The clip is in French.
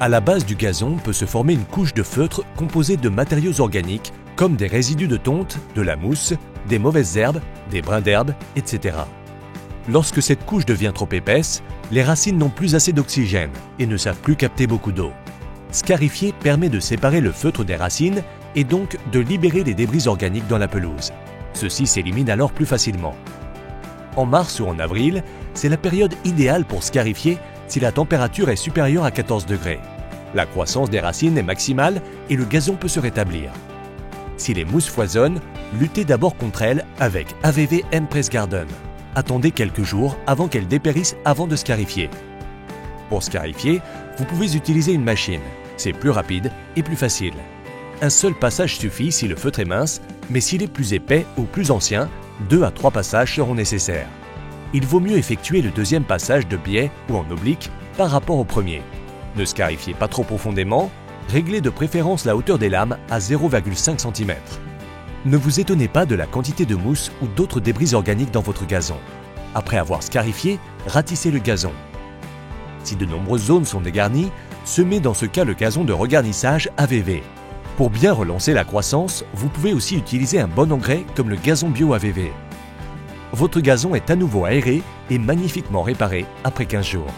À la base du gazon peut se former une couche de feutre composée de matériaux organiques comme des résidus de tonte, de la mousse, des mauvaises herbes, des brins d'herbe, etc. Lorsque cette couche devient trop épaisse, les racines n'ont plus assez d'oxygène et ne savent plus capter beaucoup d'eau. Scarifier permet de séparer le feutre des racines et donc de libérer les débris organiques dans la pelouse. Ceux-ci s'éliminent alors plus facilement. En mars ou en avril, c'est la période idéale pour scarifier si la température est supérieure à 14 degrés. La croissance des racines est maximale et le gazon peut se rétablir. Si les mousses foisonnent, luttez d'abord contre elles avec AVV M-Press Garden. Attendez quelques jours avant qu'elles dépérissent avant de scarifier. Pour scarifier, vous pouvez utiliser une machine. C'est plus rapide et plus facile. Un seul passage suffit si le feutre est mince, mais s'il est plus épais ou plus ancien, 2 à 3 passages seront nécessaires. Il vaut mieux effectuer le deuxième passage de biais ou en oblique par rapport au premier. Ne scarifiez pas trop profondément, réglez de préférence la hauteur des lames à 0,5 cm. Ne vous étonnez pas de la quantité de mousse ou d'autres débris organiques dans votre gazon. Après avoir scarifié, ratissez le gazon. Si de nombreuses zones sont dégarnies, semez dans ce cas le gazon de regarnissage AVV. Pour bien relancer la croissance, vous pouvez aussi utiliser un bon engrais comme le gazon bio AVV. Votre gazon est à nouveau aéré et magnifiquement réparé après 15 jours.